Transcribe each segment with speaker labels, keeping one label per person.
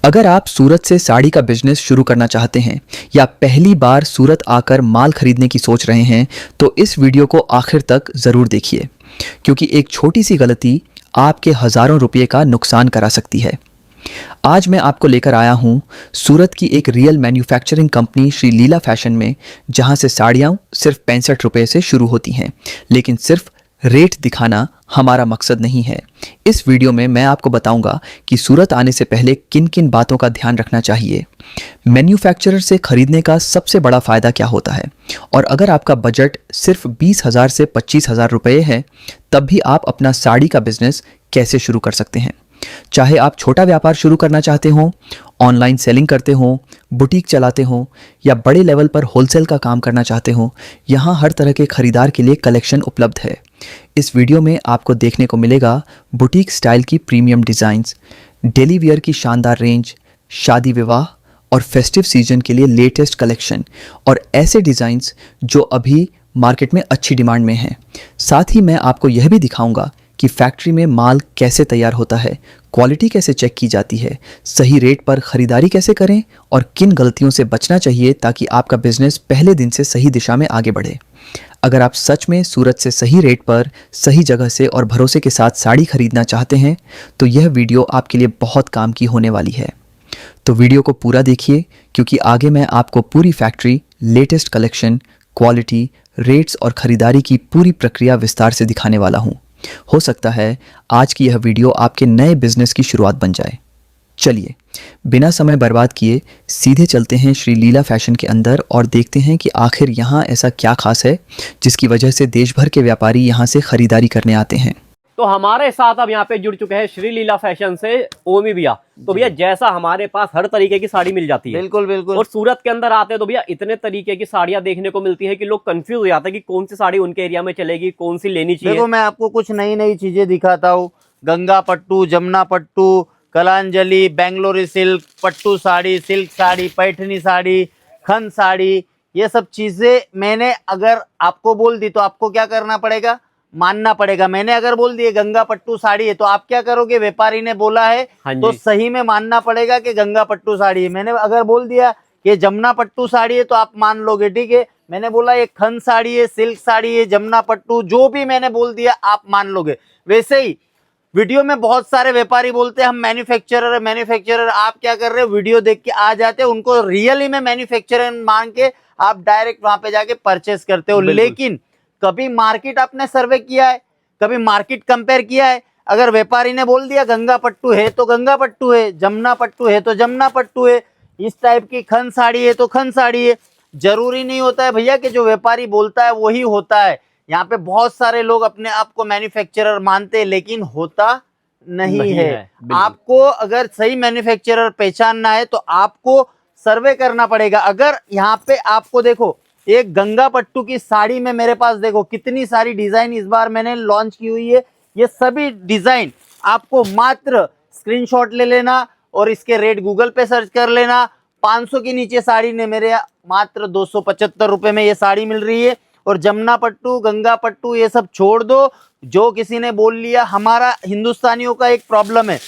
Speaker 1: अगर आप सूरत से साड़ी का बिजनेस शुरू करना चाहते हैं या पहली बार सूरत आकर माल खरीदने की सोच रहे हैं तो इस वीडियो को आखिर तक ज़रूर देखिए, क्योंकि एक छोटी सी गलती आपके हज़ारों रुपये का नुकसान करा सकती है। आज मैं आपको लेकर आया हूँ सूरत की एक रियल मैन्युफैक्चरिंग कंपनी श्री लीला फैशन में, जहाँ से साड़ियाँ सिर्फ 65 रुपये से शुरू होती हैं। लेकिन सिर्फ रेट दिखाना हमारा मकसद नहीं है। इस वीडियो में मैं आपको बताऊंगा कि सूरत आने से पहले किन किन बातों का ध्यान रखना चाहिए, मैन्युफैक्चरर से खरीदने का सबसे बड़ा फ़ायदा क्या होता है, और अगर आपका बजट सिर्फ 20,000 से 25,000 रुपये है तब भी आप अपना साड़ी का बिजनेस कैसे शुरू कर सकते हैं। चाहे आप छोटा व्यापार शुरू करना चाहते हो, ऑनलाइन सेलिंग करते हो, बुटीक चलाते हो या बड़े लेवल पर होलसेल का काम करना चाहते हो, यहाँ हर तरह के खरीदार के लिए कलेक्शन उपलब्ध है। इस वीडियो में आपको देखने को मिलेगा बुटीक स्टाइल की प्रीमियम डिज़ाइंस, डेली वियर की शानदार रेंज, शादी विवाह और फेस्टिव सीजन के लिए लेटेस्ट कलेक्शन और ऐसे डिज़ाइंस जो अभी मार्केट में अच्छी डिमांड में हैं। साथ ही मैं आपको यह भी दिखाऊंगा कि फैक्ट्री में माल कैसे तैयार होता है, क्वालिटी कैसे चेक की जाती है, सही रेट पर ख़रीदारी कैसे करें और किन गलतियों से बचना चाहिए ताकि आपका बिजनेस पहले दिन से सही दिशा में आगे बढ़े। अगर आप सच में सूरत से सही रेट पर, सही जगह से और भरोसे के साथ साड़ी खरीदना चाहते हैं तो यह वीडियो आपके लिए बहुत काम की होने वाली है। तो वीडियो को पूरा देखिए, क्योंकि आगे मैं आपको पूरी factory, latest collection, quality, rates और ख़रीदारी की पूरी प्रक्रिया विस्तार से दिखाने वाला हूँ। हो सकता है आज की यह वीडियो आपके नए बिजनेस की शुरुआत बन जाए। चलिए बिना समय बर्बाद किए सीधे चलते हैं श्री लीला फैशन के अंदर और देखते हैं कि आखिर यहाँ ऐसा क्या खास है जिसकी वजह से देश भर के व्यापारी यहाँ से खरीदारी करने आते हैं।
Speaker 2: तो हमारे साथ अब यहाँ पे जुड़ चुके हैं श्री लीला फैशन से ओमी भैया। तो भैया जैसा हमारे पास हर तरीके की साड़ी मिल जाती है,
Speaker 3: बिल्कुल बिल्कुल,
Speaker 2: और सूरत के अंदर आते हैं तो भैया इतने तरीके की साड़ियाँ देखने को मिलती है कि लोग कंफ्यूज हो जाते हैं कि कौन सी साड़ी उनके एरिया में चलेगी, कौन सी लेनी चाहिए।
Speaker 3: देखो मैं आपको कुछ नई नई चीजें दिखाता हूँ। गंगा पट्टू, जमुना पट्टू, कलांजलि, बेंगलोरी सिल्क, पट्टू साड़ी, सिल्क साड़ी, पैठनी साड़ी, खन साड़ी, ये सब चीजें मैंने अगर आपको बोल दी तो आपको क्या करना पड़ेगा, मानना पड़ेगा। मैंने अगर बोल दिए गंगा पट्टू साड़ी है तो आप क्या करोगे, व्यापारी ने बोला है तो सही में मानना पड़ेगा कि गंगा पट्टू साड़ी है। मैंने अगर बोल दिया कि जमुना पट्टू साड़ी है तो आप मान लोगे, ठीक है। मैंने बोला ये खन साड़ी है, सिल्क साड़ी है, जमुना पट्टू, जो भी मैंने बोल दिया आप मान लोगे। वैसे ही वीडियो में बहुत सारे व्यापारी बोलते हैं हम मैन्युफैक्चरर है, मैन्युफैक्चरर। आप क्या कर रहे हो, वीडियो देख के आ जाते हैं, उनको रियली में मैन्युफैक्चरर मान के आप डायरेक्ट वहां पे जाके परचेस करते हो। लेकिन कभी मार्केट आपने सर्वे किया है, कभी मार्केट कंपेयर किया है? अगर व्यापारी ने बोल दिया गंगा पट्टू है तो गंगा पट्टू है, जमुना पट्टू है तो जमुना पट्टू है, इस टाइप की खन साड़ी है तो खन साड़ी है। जरूरी नहीं होता है भैया कि जो व्यापारी बोलता है वही होता है। यहाँ पे बहुत सारे लोग अपने आप को मैन्युफैक्चरर मानते हैं, लेकिन होता नहीं है। आपको अगर सही मैन्युफैक्चरर पहचानना है तो आपको सर्वे करना पड़ेगा। अगर यहाँ पे आपको देखो एक गंगा पट्टू की साड़ी में मेरे पास देखो कितनी सारी डिजाइन इस बार मैंने लॉन्च की हुई है। ये सभी डिजाइन आपको मात्र स्क्रीनशॉट ले लेना और इसके रेट गूगल पे सर्च कर लेना। 500 के नीचे साड़ी ने मेरे मात्र 275 रुपए में ये साड़ी मिल रही है। और जमुना पट्टू, गंगा पट्टू ये सब छोड़ दो। जो किसी ने बोल लिया, हमारा हिंदुस्तानियों का एक प्रॉब्लम है,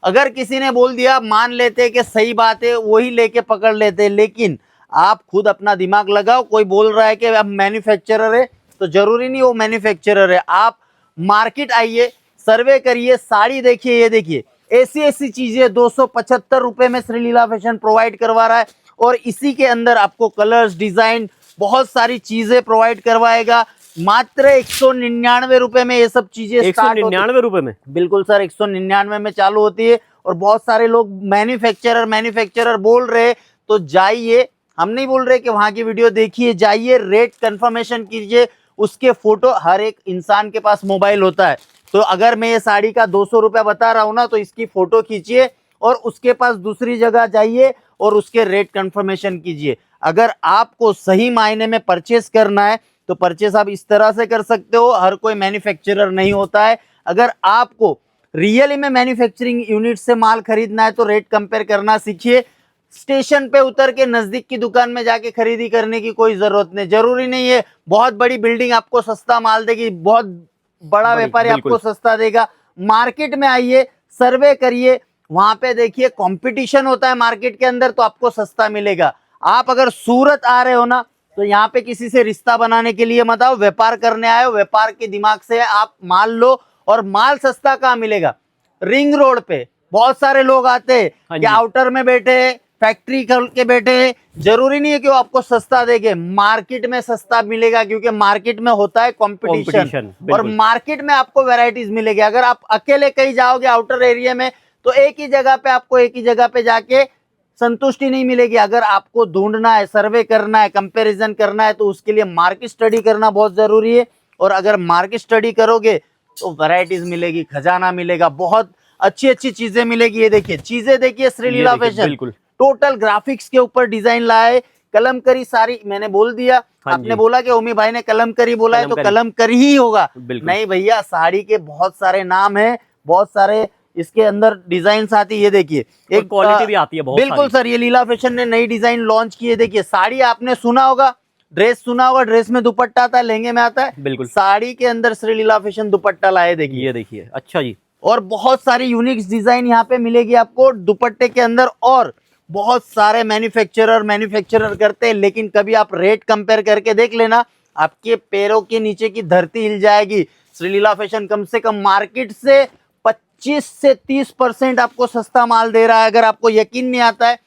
Speaker 3: अगर किसी ने बोल दिया मान लेते कि सही बात है, वही लेके पकड़ लेते। लेकिन आप खुद अपना दिमाग लगाओ। कोई बोल रहा है कि अब मैन्युफैक्चरर है तो जरूरी नहीं वो मैन्युफैक्चरर है। आप मार्केट आइए, सर्वे करिए, साड़ी देखिए। ये देखिए ऐसी ऐसी चीजें 275 रुपए में श्री लीला फैशन प्रोवाइड करवा रहा है, और इसी के अंदर आपको कलर्स, डिजाइन, बहुत सारी चीजें प्रोवाइड करवाएगा। मात्र 199 रुपए में ये सब चीजें
Speaker 2: 199 रुपए में,
Speaker 3: बिल्कुल सर, 199 में चालू होती है। और बहुत सारे लोग मैन्युफैक्चरर बोल रहे, तो जाइए, हम नहीं बोल रहे कि वहां की वीडियो देखिए, जाइए, रेट कंफर्मेशन कीजिए। उसके फोटो, हर एक इंसान के पास मोबाइल होता है, तो अगर मैं ये साड़ी का 200 रुपया बता रहा हूं ना, तो इसकी फोटो खींचिए और उसके पास दूसरी जगह जाइए और उसके रेट कंफर्मेशन कीजिए। अगर आपको सही मायने में परचेस करना है तो परचेस आप इस तरह से कर सकते हो। हर कोई मैन्युफैक्चरर नहीं होता है। अगर आपको रियली में मैन्युफैक्चरिंग यूनिट से माल खरीदना है तो रेट कंपेयर करना सीखिए। स्टेशन पे उतर के नजदीक की दुकान में जाके खरीदी करने की कोई जरूरत नहीं। जरूरी नहीं है बहुत बड़ी बिल्डिंग आपको सस्ता माल देगी, बहुत बड़ा व्यापारी आपको सस्ता देगा। मार्केट में आइए, सर्वे करिए, वहां पे देखिए कंपटीशन होता है मार्केट के अंदर, तो आपको सस्ता मिलेगा। आप अगर सूरत आ रहे हो ना, तो यहाँ पे किसी से रिश्ता बनाने के लिए मत आओ, व्यापार करने आए हो। व्यापार के दिमाग से आप माल लो, और माल सस्ता कहाँ मिलेगा? रिंग रोड पे बहुत सारे लोग आते हैं
Speaker 2: हाँ
Speaker 3: कि
Speaker 2: जी।
Speaker 3: आउटर में बैठे, फैक्ट्री खोल के बैठे, जरूरी नहीं है कि वो आपको सस्ता देंगे। मार्केट में सस्ता मिलेगा, क्योंकि मार्केट में होता है कंपटीशन,
Speaker 2: कंपटीशन,
Speaker 3: और
Speaker 2: बिल्कुल।
Speaker 3: मार्केट में आपको वैरायटीज मिलेगी। अगर आप अकेले कहीं जाओगे आउटर एरिया में, तो एक ही जगह पे आपको एक ही जगह पे जाके संतुष्टि नहीं मिलेगी। अगर आपको ढूंढना है, सर्वे करना है, कंपैरिजन करना है, तो उसके लिए मार्केट स्टडी करना बहुत जरूरी है। और अगर मार्केट स्टडी करोगे तो वैरायटीज मिलेगी, खजाना मिलेगा, बहुत अच्छी अच्छी चीजें मिलेगी। ये देखिए चीजें, देखिए श्रीलीला
Speaker 2: ये देखिए,
Speaker 3: फैशन
Speaker 2: बिल्कुल।
Speaker 3: टोटल ग्राफिक्स के ऊपर डिजाइन लाए, कलमकरी सारी। मैंने बोल दिया,
Speaker 2: हाँ
Speaker 3: आपने
Speaker 2: जी।
Speaker 3: बोला कि ओमी भाई ने कलमकरी बोला है, तो
Speaker 2: कलमकरी।
Speaker 3: कलमकरी ही होगा।
Speaker 2: बिल्कुल।
Speaker 3: नहीं भैया, साड़ी के बहुत सारे नाम है, बहुत सारे इसके अंदर डिजाइन आती है। ये देखिए
Speaker 2: और क्वालिटी भी आती है बहुत
Speaker 3: बिल्कुल
Speaker 2: सारी।
Speaker 3: सर, ये लीला फैशन ने नई डिजाइन लॉन्च की है। देखिए साड़ी आपने सुना होगा, ड्रेस सुना होगा, ड्रेस में दुपट्टा आता है, लहंगे में आता है।
Speaker 2: बिल्कुल।
Speaker 3: साड़ी के अंदर श्री लीला फैशन दुपट्टा लाए, देखिए।
Speaker 2: ये देखिए, अच्छा जी।
Speaker 3: और बहुत सारी यूनिक डिजाइन यहाँ पे मिलेगी आपको दुपट्टे के अंदर। और बहुत सारे मैन्युफैक्चरर करते हैं, लेकिन कभी आप रेट कंपेयर करके देख लेना, आपके पैरों के नीचे की धरती हिल जाएगी। श्रीलीला फैशन कम से कम मार्केट से 25 से 30% आपको सस्ता माल दे रहा है। अगर आपको यकीन नहीं आता है,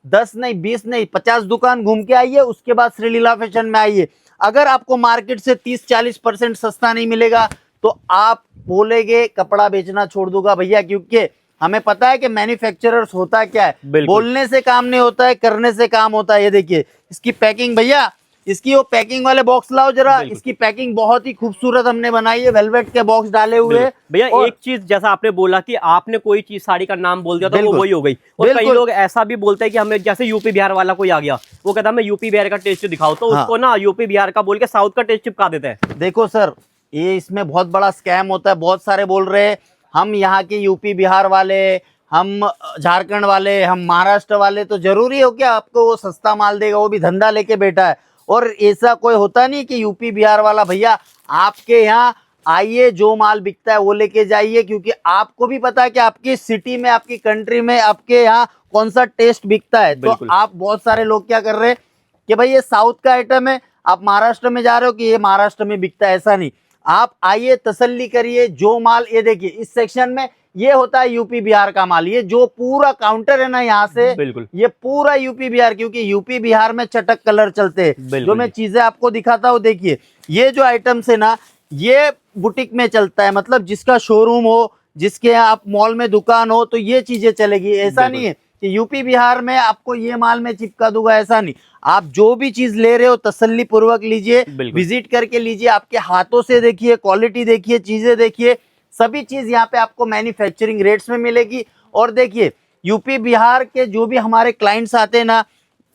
Speaker 3: 10 नहीं, 20 नहीं, 50 दुकान घूम के आइए, उसके बाद श्रीलीला फैशन में आइए। अगर आपको मार्केट से 30-40% सस्ता नहीं मिलेगा, तो आप बोलेंगे कपड़ा बेचना छोड़ दूंगा भैया, क्योंकि हमें पता है कि मैन्युफैक्चरर्स होता क्या है।
Speaker 2: बिल्कुल।
Speaker 3: बोलने से काम नहीं होता है, करने से काम होता है। ये देखिए इसकी पैकिंग, भैया इसकी वो पैकिंग वाले बॉक्स लाओ जरा।
Speaker 2: बिल्कुल।
Speaker 3: इसकी पैकिंग बहुत ही खूबसूरत हमने बनाई है, वेलवेट के बॉक्स डाले हुए हैं।
Speaker 2: भैया
Speaker 3: और-
Speaker 2: एक चीज, जैसा आपने बोला कि आपने कोई चीज साड़ी का नाम बोल दिया तो वो
Speaker 3: बिल्कुल।
Speaker 2: वही हो गई। और कई
Speaker 3: बिल्कुल।
Speaker 2: लोग ऐसा भी बोलते हैं कि हमें, जैसे यूपी बिहार वाला कोई आ गया, वो कहता है मैं यूपी बिहार का टेस्ट दिखाओ, तो
Speaker 3: हाँ।
Speaker 2: उसको ना यूपी बिहार का बोल के साउथ का टेस्ट चिपका देते हैं।
Speaker 3: देखो सर, ये इसमें बहुत बड़ा स्कैम होता है। बहुत सारे बोल रहे हैं हम यहाँ के यूपी बिहार वाले, हम झारखंड वाले, हम महाराष्ट्र वाले, तो जरूरी हो क्या आपको वो सस्ता माल देगा? वो भी धंधा लेके बैठा है। और ऐसा कोई होता नहीं कि यूपी बिहार वाला। भैया आपके यहाँ आइए, जो माल बिकता है वो लेके जाइए, क्योंकि आपको भी पता है कि आपकी सिटी में, आपकी कंट्री में, आपके यहाँ कौन सा टेस्ट बिकता है। तो
Speaker 2: बिल्कुल।
Speaker 3: आप, बहुत सारे लोग क्या कर रहे हैं कि भाई ये साउथ का आइटम है, आप महाराष्ट्र में जा रहे हो कि ये महाराष्ट्र में बिकता है। ऐसा नहीं, आप आइए, तसल्ली करिए। जो माल, ये देखिए इस सेक्शन में ये होता है यूपी बिहार का माल। ये जो पूरा काउंटर है ना यहाँ से,
Speaker 2: बिल्कुल।
Speaker 3: ये पूरा यूपी बिहार, क्योंकि यूपी बिहार में चटक कलर चलते हैं।
Speaker 2: बिल्कुल
Speaker 3: जो मैं
Speaker 2: जी।
Speaker 3: चीजें आपको दिखाता हूँ, देखिए ये जो आइटम्स है ना, ये बुटीक में चलता है। मतलब जिसका शोरूम हो, जिसके यहाँ आप मॉल में दुकान हो, तो ये चीजें चलेगी। ऐसा
Speaker 2: बिल्कुल।
Speaker 3: नहीं है कि यूपी बिहार में आपको ये माल में चिपका दूंगा, ऐसा नहीं। आप जो भी चीज ले रहे हो तसल्ली पूर्वक लीजिए,
Speaker 2: बिल्कुल।
Speaker 3: विजिट करके लीजिए, आपके हाथों से देखिए, क्वालिटी देखिए, चीजें देखिए। सभी चीज यहाँ पे आपको मैन्युफैक्चरिंग रेट्स में मिलेगी। और देखिए यूपी बिहार के जो भी हमारे क्लाइंट्स आते हैं ना,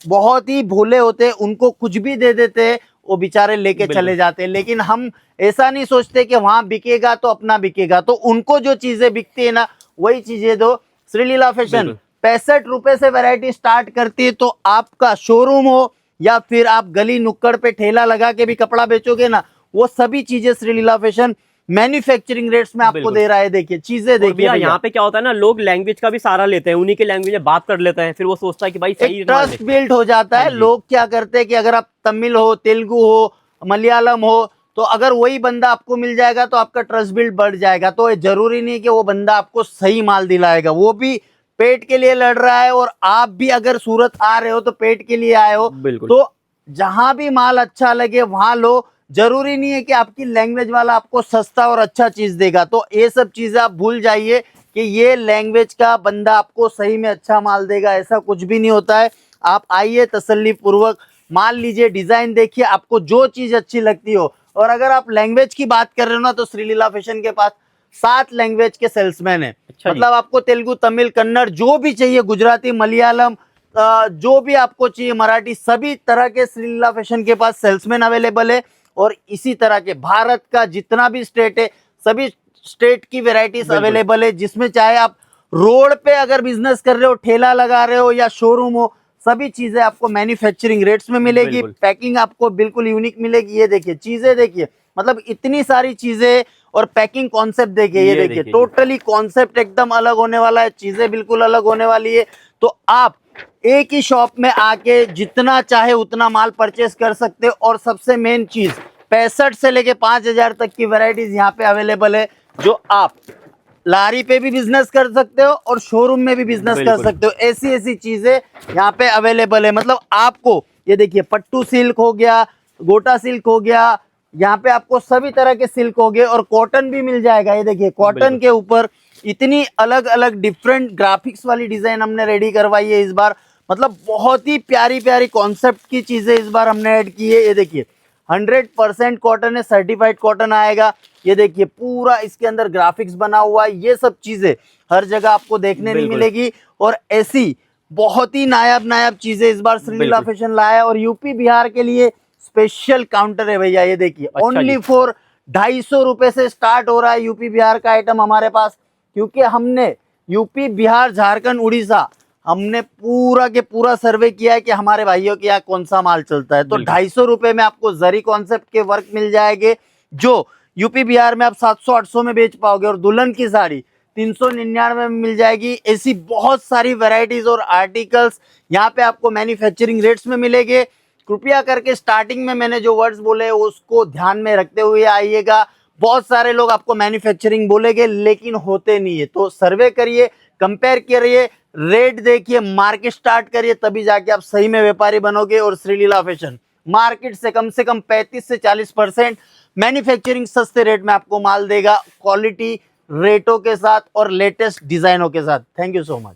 Speaker 3: बहुत ही भोले होते हैं, उनको कुछ भी दे देते हैं, वो बेचारे लेके
Speaker 2: बिल्कुल।
Speaker 3: चले जाते हैं। लेकिन हम ऐसा नहीं सोचते कि वहां बिकेगा तो अपना बिकेगा, तो उनको जो चीजें बिकती है ना, वही चीजें दो। श्रीलीला फैशन
Speaker 2: बिल्कुल।
Speaker 3: 65 रुपए से वैरायटी स्टार्ट करती है। तो आपका शोरूम हो या फिर आप गली नुक्कड़ पे ठेला लगा के भी कपड़ा बेचोगे ना, वो सभी चीजें श्रीलीला फैशन मैन्युफैक्चरिंग रेट्स में आपको
Speaker 2: बिल्कुल।
Speaker 3: दे रहा है। देखिए चीजें
Speaker 2: और
Speaker 3: देखिए
Speaker 2: भैया
Speaker 3: भैया।
Speaker 2: यहाँ पे क्या होता है ना, लोग लैंग्वेज का भी सहारा लेते हैं, उन्हीं के लैंग्वेज में बात कर लेते हैं, फिर वो सोचता है कि भाई सही
Speaker 3: एक ट्रस्ट
Speaker 2: माल
Speaker 3: बिल्ड हो जाता है।
Speaker 2: हाँ जी।
Speaker 3: लोग क्या करते हैं कि अगर आप तमिल हो, तेलुगु हो, मलयालम हो, तो अगर वही बंदा आपको मिल जाएगा तो आपका ट्रस्ट बिल्ड बढ़ जाएगा। तो जरूरी नहीं कि वो बंदा आपको सही माल दिलाएगा, वो भी पेट के लिए लड़ रहा है। और आप भी अगर सूरत आ रहे हो तो पेट के लिए आए हो,
Speaker 2: बिल्कुल।
Speaker 3: तो जहां भी माल अच्छा लगे वहां लो। जरूरी नहीं है कि आपकी लैंग्वेज वाला आपको सस्ता और अच्छा चीज देगा। तो ये सब चीजें आप भूल जाइए कि ये लैंग्वेज का बंदा आपको सही में अच्छा माल देगा, ऐसा कुछ भी नहीं होता है। आप आइए, तसल्ली पूर्वक माल लीजिए, डिजाइन देखिए, आपको जो चीज अच्छी लगती हो। और अगर आप लैंग्वेज की बात कर रहे हो ना, तो श्रीलीला फैशन के पास 7 लैंग्वेज के सेल्समैन है।
Speaker 2: अच्छा जी।
Speaker 3: मतलब आपको तेलुगु, तमिल, कन्नड़ जो भी चाहिए, गुजराती, मलयालम, जो भी आपको चाहिए, मराठी, सभी तरह के श्रीलीला फैशन के पास सेल्समैन अवेलेबल है। और इसी तरह के भारत का जितना भी स्टेट है, सभी स्टेट की वेराइटीज
Speaker 2: बिल्कुल।
Speaker 3: अवेलेबल है। जिसमें चाहे आप रोड पे अगर बिजनेस कर रहे हो, ठेला लगा रहे हो या शोरूम हो, सभी चीजें आपको मैन्युफैक्चरिंग रेट्स में मिलेगी।
Speaker 2: बिल्कुल।
Speaker 3: पैकिंग आपको बिल्कुल यूनिक मिलेगी। ये देखिए चीजें देखिए, मतलब इतनी सारी चीजें। और पैकिंग कॉन्सेप्ट देखिए, ये देखिए
Speaker 2: देखिए।
Speaker 3: टोटली कॉन्सेप्ट एकदम अलग होने वाला है, चीजें बिल्कुल अलग होने वाली है। तो आप एक ही शॉप में आके जितना चाहे उतना माल परचेस कर सकते हो। और सबसे मेन चीज 65 से लेके 5000 तक की वैरायटीज यहाँ पे अवेलेबल है, जो आप लारी पे भी बिजनेस कर सकते हो और शोरूम में भी बिजनेस कर
Speaker 2: बिल्कुल।
Speaker 3: सकते हो। ऐसी ऐसी चीजें यहाँ पे अवेलेबल है। मतलब आपको ये देखिए पट्टू सिल्क हो गया, गोटा सिल्क हो गया, यहाँ पे आपको सभी तरह के सिल्क हो गए और कॉटन भी मिल जाएगा। ये देखिए कॉटन
Speaker 2: बिल्कुल।
Speaker 3: के ऊपर इतनी अलग अलग डिफरेंट ग्राफिक्स वाली डिजाइन हमने रेडी करवाई है इस बार। मतलब बहुत ही प्यारी प्यारी कॉन्सेप्ट की चीजें इस बार हमने ऐड की है। ये देखिए 100% कॉटन है, सर्टिफाइड कॉटन आएगा। ये देखिए पूरा इसके अंदर ग्राफिक्स बना हुआ है। ये सब चीजें हर जगह आपको देखने नहीं
Speaker 2: बिल्कुल।
Speaker 3: मिलेगी। और ऐसी बहुत ही नायाब नायाब चीजें इस बार श्रीलीला
Speaker 2: बिल्कुल।
Speaker 3: फैशन लाया है। और यूपी बिहार के लिए स्पेशल काउंटर है भैया। ये देखिए
Speaker 2: अच्छा
Speaker 3: ओनली
Speaker 2: जी।
Speaker 3: फॉर 250 रुपए से स्टार्ट हो रहा है यूपी बिहार का आइटम हमारे पास। क्योंकि हमने यूपी बिहार झारखंड उड़ीसा हमने पूरा के पूरा सर्वे किया है कि हमारे भाइयों के यहाँ कौन सा माल चलता है। तो
Speaker 2: बिल्कुल।
Speaker 3: 250 रुपए में आपको जरी कॉन्सेप्ट के वर्क मिल जाएंगे, जो यूपी बिहार में आप 700-800 में बेच पाओगे। और दुल्हन की साड़ी 399 में मिल जाएगी। ऐसी बहुत सारी वैरायटीज और आर्टिकल्स यहाँ पे आपको मैन्युफैक्चरिंग रेट्स में मिलेंगे। कृपया करके स्टार्टिंग में मैंने जो वर्ड्स बोले उसको ध्यान में रखते हुए आइएगा। बहुत सारे लोग आपको मैन्युफैक्चरिंग बोलेंगे लेकिन होते नहीं है। तो सर्वे करिए, कंपेयर करिए, रेट देखिए, मार्केट स्टार्ट करिए, तभी जाके आप सही में व्यापारी बनोगे। और श्रीलीला फैशन मार्केट से कम 35 से 40% मैन्युफैक्चरिंग सस्ते रेट में आपको माल देगा, क्वालिटी रेटों के साथ और लेटेस्ट डिजाइनों के साथ। Thank you so much.